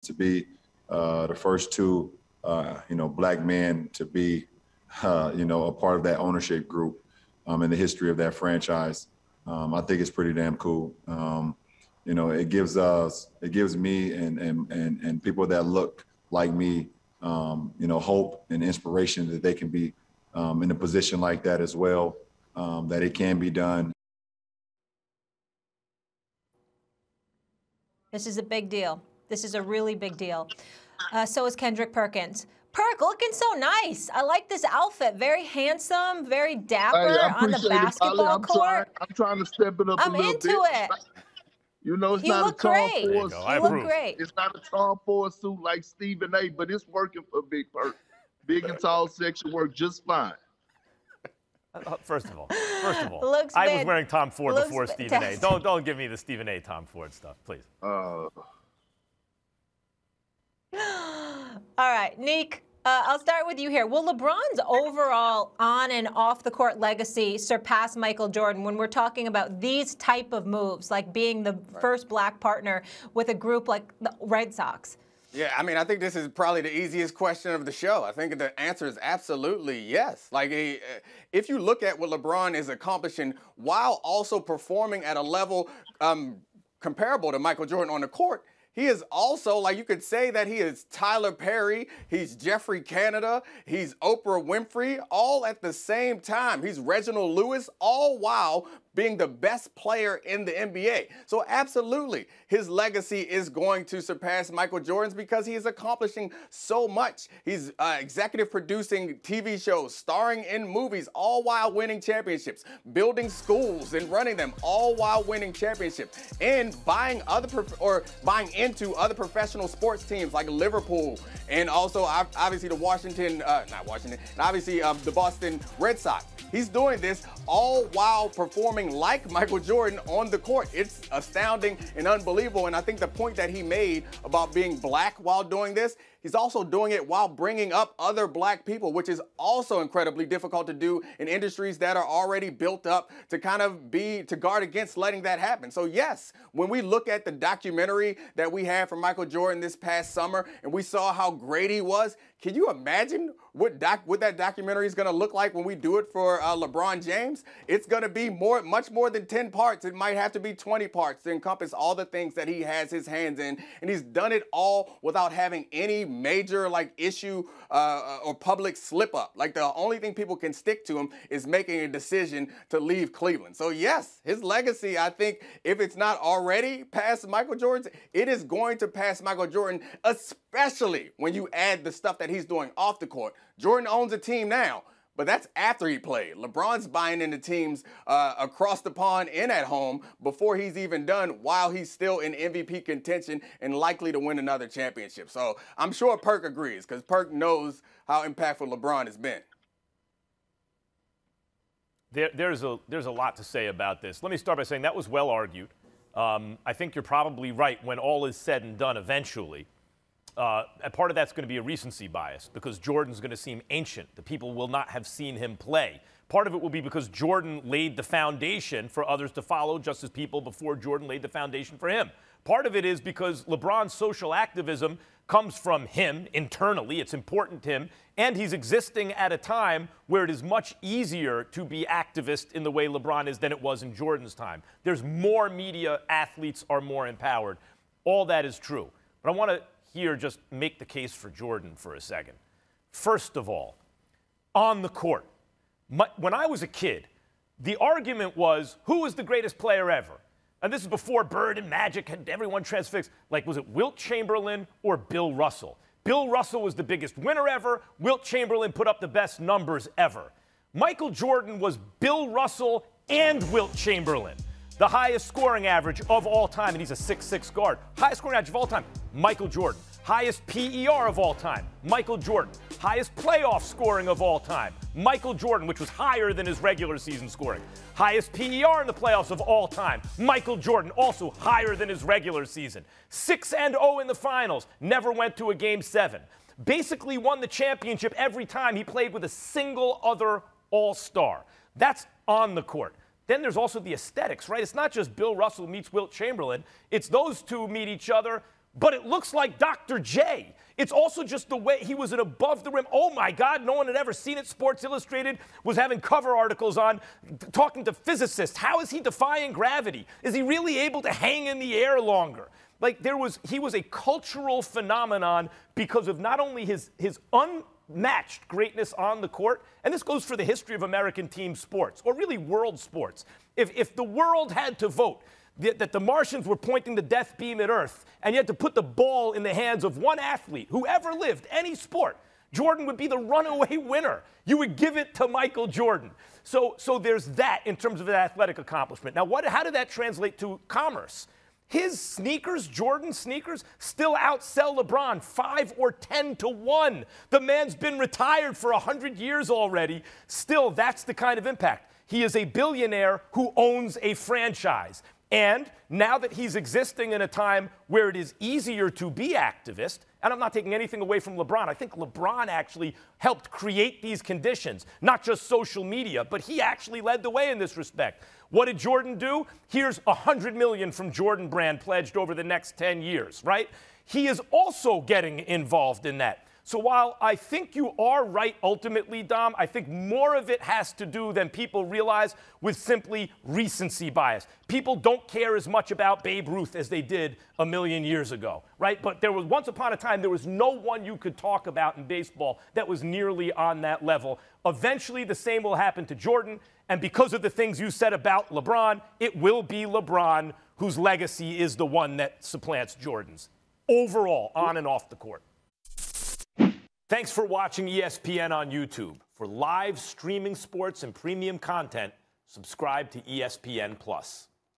to be the first two, black men to be, a part of that ownership group in the history of that franchise. I think it's pretty damn cool. It gives me and people that look like me, hope and inspiration that they can be in a position like that as well, that it can be done. This is a big deal. This is a really big deal. So is Kendrick Perkins. Perk, looking so nice. I like this outfit. Very handsome, very dapper on the basketball court. I'm trying to step it up a little bit. I'm into it. You know, it's You not look a Tom great. Ford You suit. look great. It's not a Tom Ford suit like Stephen A., but it's working for Big Perk. Big and tall section work just fine. First of all, Looks I was wearing Tom Ford before Stephen A. fantastic. Don't give me the Stephen A. Tom Ford stuff, please. All right, Neek, I'll start with you here. Will LeBron's overall on and off the court legacy surpass Michael Jordan when we're talking about these type of moves, like being the first black partner with a group like the Red Sox? Yeah, I mean, I think this is probably the easiest question of the show. I think the answer is absolutely yes. Like, if you look at what LeBron is accomplishing while also performing at a level comparable to Michael Jordan on the court, he is also, like, you could say that he is Tyler Perry, he's Jeffrey Canada, he's Oprah Winfrey, all at the same time. He's Reginald Lewis, all while being the best player in the NBA. So absolutely, his legacy is going to surpass Michael Jordan's because he is accomplishing so much. He's executive producing TV shows, starring in movies, all while winning championships, building schools and running them, all while winning championships, and buying into other professional sports teams like Liverpool, and also obviously the the Boston Red Sox. He's doing this all while performing like Michael Jordan on the court. It's astounding and unbelievable. And I think the point that he made about being black while doing this, he's also doing it while bringing up other black people, which is also incredibly difficult to do in industries that are already built up to to guard against letting that happen. So yes, when we look at the documentary that we had from Michael Jordan this past summer and we saw how great he was, can you imagine what that documentary is going to look like when we do it for LeBron James? It's going to be much more than 10 parts. It might have to be 20 parts to encompass all the things that he has his hands in. And he's done it all without having any major issue or public slip up. Like, the only thing people can stick to him is making a decision to leave Cleveland. So yes, his legacy, I think, if it's not already past Michael Jordan's, it is going to pass Michael Jordan, especially when you add the stuff that he's doing off the court. Jordan owns a team now, but that's after he played. LeBron's buying into teams across the pond and at home before he's even done, while he's still in MVP contention and likely to win another championship. So I'm sure Perk agrees, because Perk knows how impactful LeBron has been. There's a lot to say about this. Let me start by saying that was well argued. I think you're probably right. When all is said and done eventually, a part of that's going to be a recency bias, because Jordan's going to seem ancient. The people will not have seen him play. Part of it will be because Jordan laid the foundation for others to follow, just as people before Jordan laid the foundation for him. Part of it is because LeBron's social activism comes from him internally. It's important to him. And he's existing at a time where it is much easier to be activist in the way LeBron is than it was in Jordan's time. There's more media. Athletes are more empowered. All that is true. But I want to just make the case for Jordan for a second. First of all, on the court, when I was a kid, the argument was, who was the greatest player ever? And this is before Bird and Magic had everyone transfixed. Like, was it Wilt Chamberlain or Bill Russell? Bill Russell was the biggest winner ever. Wilt Chamberlain put up the best numbers ever. Michael Jordan was Bill Russell and Wilt Chamberlain. The highest scoring average of all time, and he's a 6'6" guard. Highest scoring average of all time, Michael Jordan. Highest PER of all time, Michael Jordan. Highest playoff scoring of all time, Michael Jordan, which was higher than his regular season scoring. Highest PER in the playoffs of all time, Michael Jordan, also higher than his regular season. 6-0 in the finals, never went to a Game 7. Basically won the championship every time he played with a single other all-star. That's on the court. Then there's also the aesthetics, right? It's not just Bill Russell meets Wilt Chamberlain. It's those two meet each other but it looks like Dr. J. It's also just the way he was an above the rim. Oh my God, no one had ever seen it. Sports Illustrated was having cover articles on, talking to physicists. How is he defying gravity? Is he really able to hang in the air longer? Like he was a cultural phenomenon because of not only his unmatched greatness on the court, and this goes for the history of American team sports, or really world sports. If the world had to vote that the Martians were pointing the death beam at Earth, and you had to put the ball in the hands of one athlete who ever lived any sport, Jordan would be the runaway winner. You would give it to Michael Jordan. So there's that in terms of an athletic accomplishment. Now, how did that translate to commerce? His sneakers, Jordan sneakers, still outsell LeBron 5 or 10 to 1. The man's been retired for 100 years already. Still, that's the kind of impact. He is a billionaire who owns a franchise. And now that he's existing in a time where it is easier to be activist, and I'm not taking anything away from LeBron. I think LeBron actually helped create these conditions, not just social media, but he actually led the way in this respect. What did Jordan do? Here's $100 million from Jordan Brand pledged over the next 10 years, right? He is also getting involved in that. So while I think you are right ultimately, Dom, I think more of it has to do than people realize with simply recency bias. People don't care as much about Babe Ruth as they did a million years ago, right? But there was once upon a time, there was no one you could talk about in baseball that was nearly on that level. Eventually, the same will happen to Jordan. And because of the things you said about LeBron, it will be LeBron whose legacy is the one that supplants Jordan's overall, on and off the court. Thanks for watching ESPN on YouTube. For live streaming sports and premium content, subscribe to ESPN+.